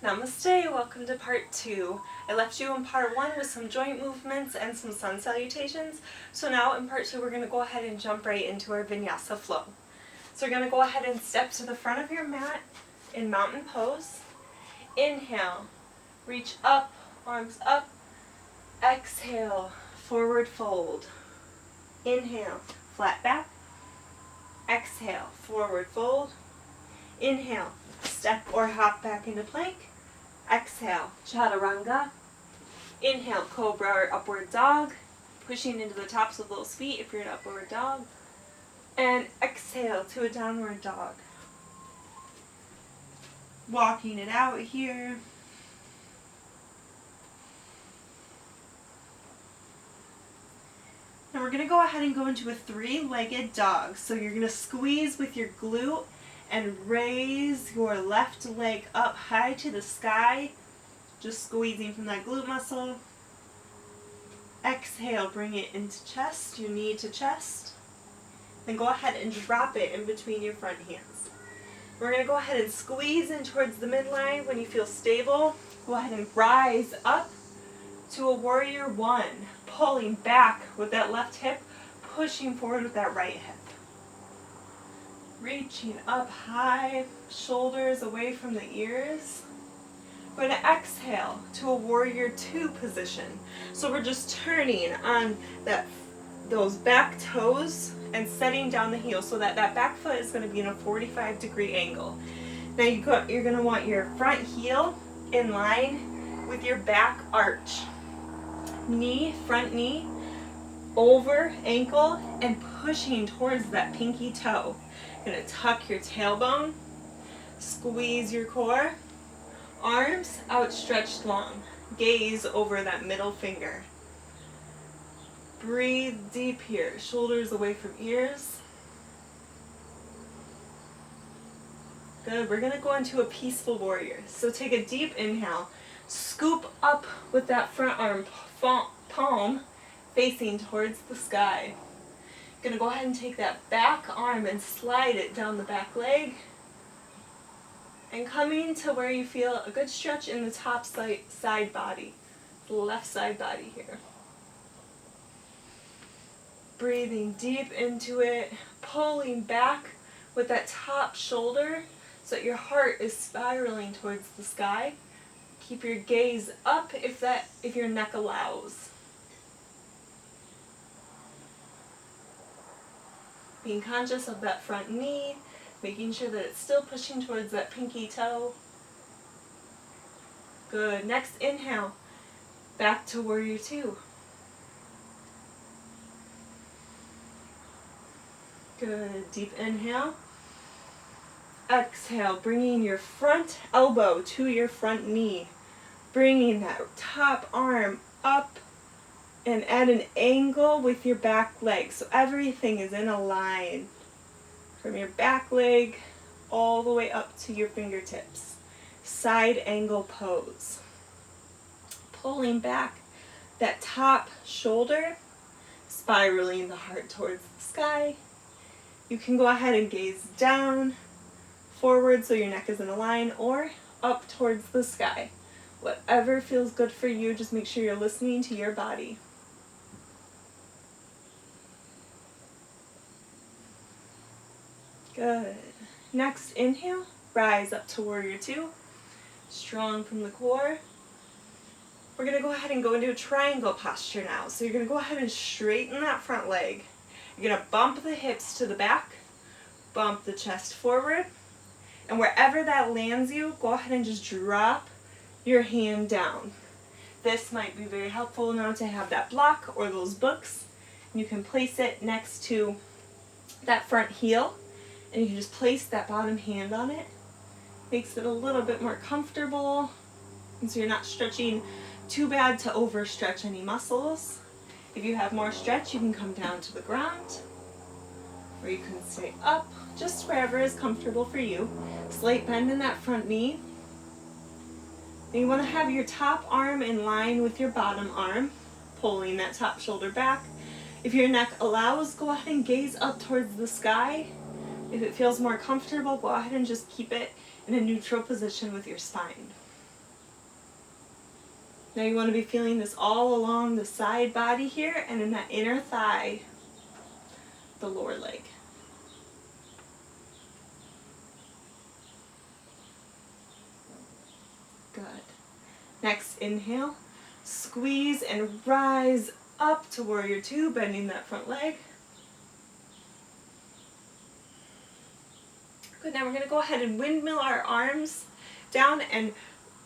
Namaste, welcome to part 2. I left you in part 1 with some joint movements and some sun salutations. So now in part 2 we're going to go ahead and jump right into our Vinyasa flow. So we're going to go ahead and step to the front of your mat in mountain pose. Inhale, reach up, arms up. Exhale, forward fold. Inhale, flat back. Exhale, forward fold. Inhale, step or hop back into plank. Exhale, chaturanga. Inhale, cobra or upward dog, pushing into the tops of those feet if you're an upward dog. And exhale to a downward dog. Walking it out here. Now we're going to go ahead and go into a three-legged dog. So you're going to squeeze with your glute and raise your left leg up high to the sky, just squeezing from that glute muscle. Exhale, bring it into chest, your knee to chest. Then go ahead and drop it in between your front hands. We're going to go ahead and squeeze in towards the midline. When you feel stable, go ahead and rise up to a warrior one, pulling back with that left hip, pushing forward with that right hip. Reaching up high, shoulders away from the ears. We're going to exhale to a warrior two position. So we're just turning on those back toes and setting down the heel so that back foot is going to be in a 45-degree angle. Now you're going to want your front heel in line with your back arch. Front knee, over ankle and pushing towards that pinky toe. You're going to tuck your tailbone, squeeze your core, arms outstretched long, gaze over that middle finger. Breathe deep here, shoulders away from ears. Good, we're going to go into a peaceful warrior. So take a deep inhale, scoop up with that front arm, palm facing towards the sky. Going to go ahead and take that back arm and slide it down the back leg. And coming to where you feel a good stretch in the top side body, the left side body here. Breathing deep into it, pulling back with that top shoulder so that your heart is spiraling towards the sky. Keep your gaze up if your neck allows. Being conscious of that front knee, making sure that it's still pushing towards that pinky toe. Good. Next inhale, back to warrior two. Good. Deep inhale. Exhale, bringing your front elbow to your front knee. Bringing that top arm up and at an angle with your back leg. So everything is in a line from your back leg all the way up to your fingertips. Side angle pose. Pulling back that top shoulder, spiraling the heart towards the sky. You can go ahead and gaze down, forward so your neck is in a line, or up towards the sky. Whatever feels good for you, just make sure you're listening to your body. Good. Next inhale, rise up to warrior two. Strong from the core. We're going to go ahead and go into a triangle posture now. So you're going to go ahead and straighten that front leg. You're going to bump the hips to the back, bump the chest forward, and wherever that lands you, go ahead and just drop your hand down. This might be very helpful now to have that block or those books. You can place it next to that front heel, and you can just place that bottom hand on it. Makes it a little bit more comfortable, and so you're not stretching too bad to overstretch any muscles. If you have more stretch, you can come down to the ground, or you can stay up, just wherever is comfortable for you. Slight bend in that front knee. And you want to have your top arm in line with your bottom arm, pulling that top shoulder back. If your neck allows, go ahead and gaze up towards the sky. If it feels more comfortable, go ahead and just keep it in a neutral position with your spine. Now you want to be feeling this all along the side body here and in that inner thigh, the lower leg. Good. Next, inhale, squeeze and rise up to warrior two, bending that front leg. Good, now we're going to go ahead and windmill our arms down and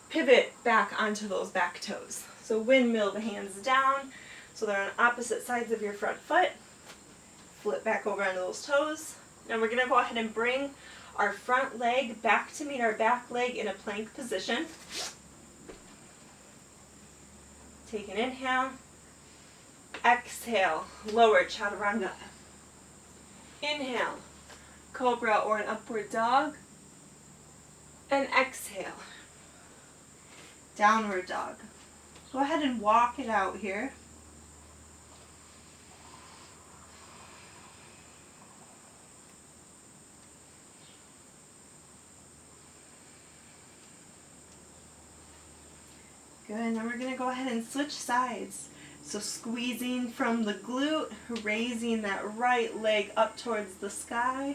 pivot back onto those back toes. So windmill the hands down so they're on opposite sides of your front foot. Flip back over onto those toes. Now we're going to go ahead and bring our front leg back to meet our back leg in a plank position. Take an inhale. Exhale, lower chaturanga. Inhale, cobra or an upward dog. And exhale, downward dog. Go ahead and walk it out here. Good, now we're going to go ahead and switch sides. So squeezing from the glute, raising that right leg up towards the sky.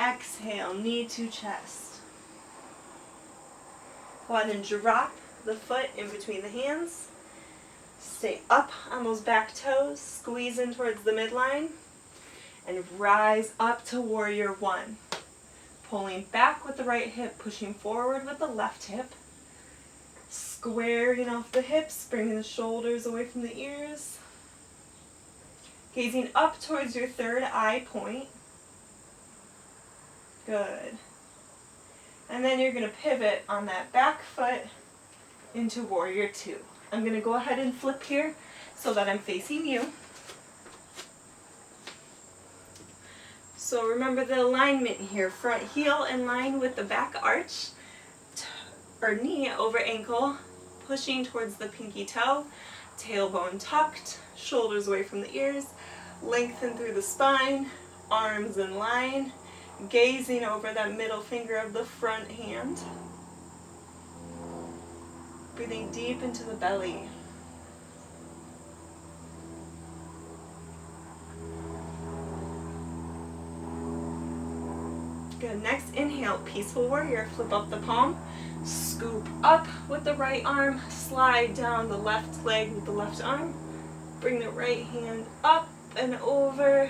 Exhale, knee to chest. Go ahead and drop the foot in between the hands. Stay up on those back toes, squeeze in towards the midline, and rise up to warrior one. Pulling back with the right hip, pushing forward with the left hip. Squaring off the hips, bringing the shoulders away from the ears. Gazing up towards your third eye point. Good. And then you're going to pivot on that back foot into warrior two. I'm going to go ahead and flip here so that I'm facing you. So remember the alignment here. Front heel in line with the back arch, or knee over ankle, pushing towards the pinky toe, tailbone tucked, shoulders away from the ears, lengthen through the spine, arms in line, gazing over that middle finger of the front hand. Breathing deep into the belly. Good. Next, inhale, peaceful warrior. Flip up the palm, scoop up with the right arm, slide down the left leg with the left arm, bring the right hand up and over,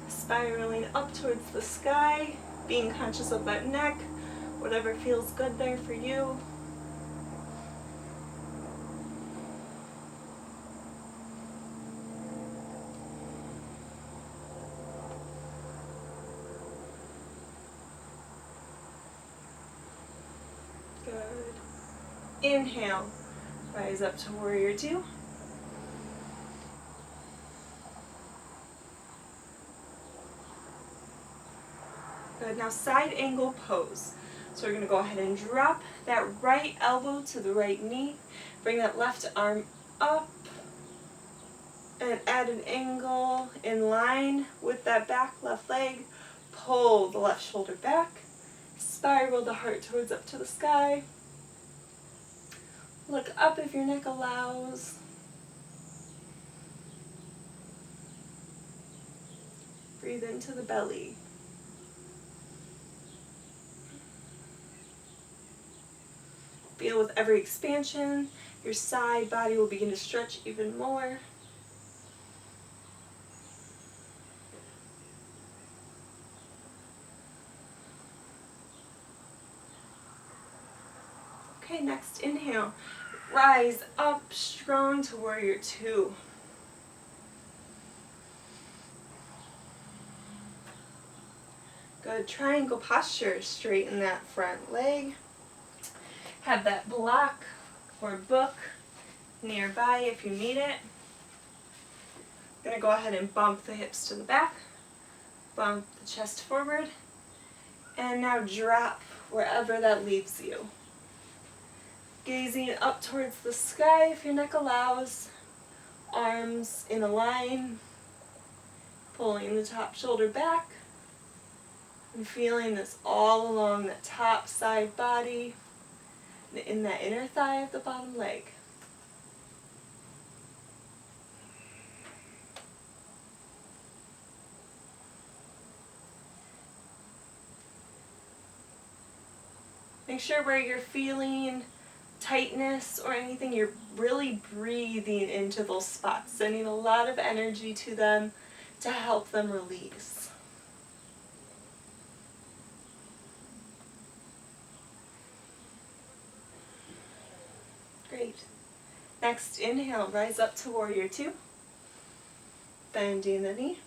spiraling up towards the sky, being conscious of that neck, whatever feels good there for you. Good. Inhale, rise up to warrior two. Good, now side angle pose. So we're going to go ahead and drop that right elbow to the right knee. Bring that left arm up and add an angle in line with that back left leg. Pull the left shoulder back. Spiral the heart towards up to the sky. Look up if your neck allows. Breathe into the belly. Feel with every expansion, your side body will begin to stretch even more. Okay, next inhale. Rise up strong to warrior two. Good. Triangle posture. Straighten that front leg. Have that block or book nearby if you need it. I'm going to go ahead and bump the hips to the back. Bump the chest forward. And now drop wherever that leaves you. Gazing up towards the sky if your neck allows. Arms in a line. Pulling the top shoulder back. And feeling this all along the top side body. in that inner thigh of the bottom leg. Make sure where you're feeling tightness or anything, you're really breathing into those spots, sending a lot of energy to them to help them release. Great. Next, inhale, rise up to warrior two. Bending the knee.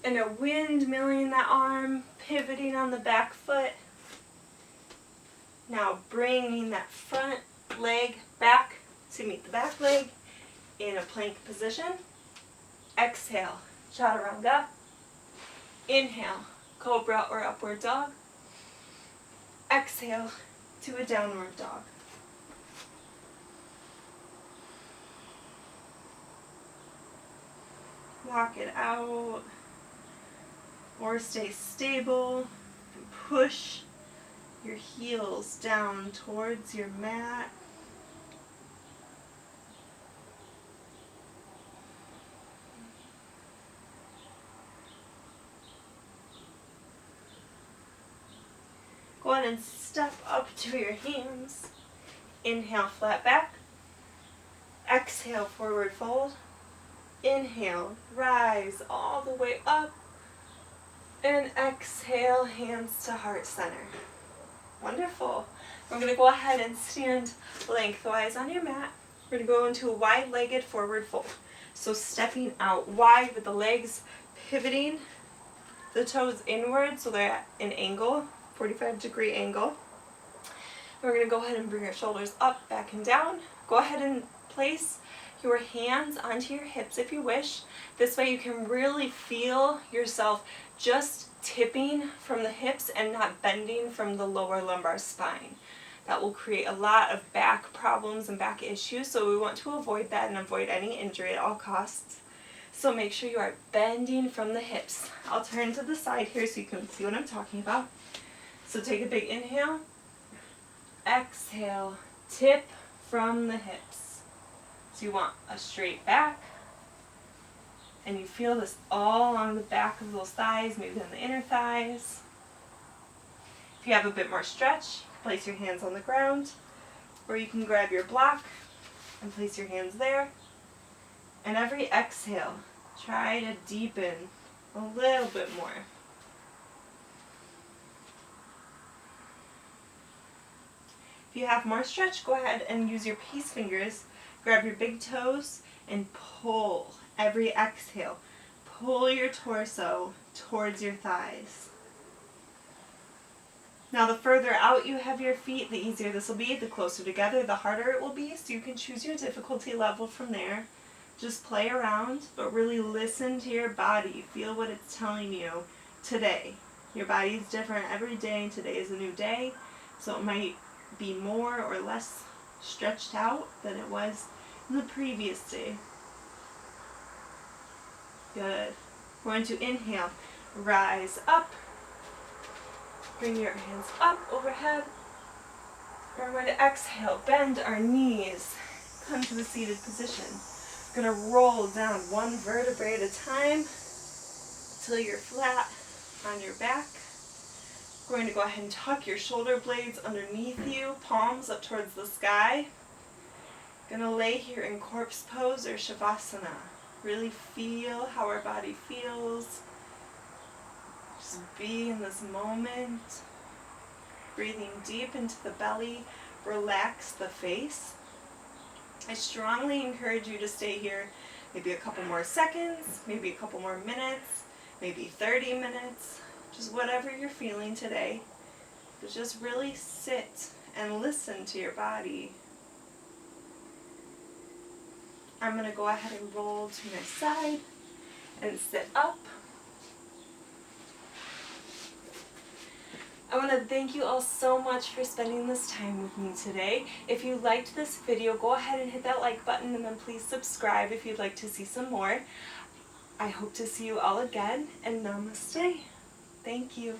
And a windmilling that arm, pivoting on the back foot. Now bringing that front leg back to meet the back leg in a plank position. Exhale, chaturanga. Inhale, cobra or upward dog. Exhale to a downward dog. Walk it out, or stay stable and push your heels down towards your mat. Go ahead and step up to your hands. Inhale, flat back. Exhale, forward fold. Inhale, rise all the way up. And exhale, hands to heart center. Wonderful. We're going to go ahead and stand lengthwise on your mat. We're going to go into a wide-legged forward fold. So stepping out wide with the legs pivoting, the toes inward so they're at an angle, 45-degree angle. We're going to go ahead and bring our shoulders up, back, and down. Go ahead and place your hands onto your hips if you wish. This way you can really feel yourself just tipping from the hips and not bending from the lower lumbar spine. That will create a lot of back problems and back issues, so we want to avoid that and avoid any injury at all costs. So make sure you are bending from the hips. I'll turn to the side here so you can see what I'm talking about. So take a big inhale. Exhale, tip from the hips. So you want a straight back. And you feel this all along the back of those thighs, maybe on the inner thighs. If you have a bit more stretch, place your hands on the ground. Or you can grab your block and place your hands there. And every exhale, try to deepen a little bit more. If you have more stretch, go ahead and use your peace fingers. Grab your big toes and pull every exhale. Pull your torso towards your thighs. Now the further out you have your feet, the easier this will be. The closer together, the harder it will be. So you can choose your difficulty level from there. Just play around, but really listen to your body. Feel what it's telling you today. Your body is different every day. Today is a new day. So it might be more or less stretched out than it was in the previous day. Good. We're going to inhale, rise up. Bring your hands up overhead. We're going to exhale, bend our knees, come to a seated position. We're going to roll down one vertebrae at a time until you're flat on your back. We're going to go ahead and tuck your shoulder blades underneath you, palms up towards the sky. Going to lay here in corpse pose or shavasana. Really feel how our body feels. Just be in this moment. Breathing deep into the belly. Relax the face. I strongly encourage you to stay here maybe a couple more seconds, maybe a couple more minutes, maybe 30 minutes. Just whatever you're feeling today. But just really sit and listen to your body. I'm going to go ahead and roll to my side and sit up. I want to thank you all so much for spending this time with me today. If you liked this video, go ahead and hit that like button and then please subscribe if you'd like to see some more. I hope to see you all again, and namaste. Thank you.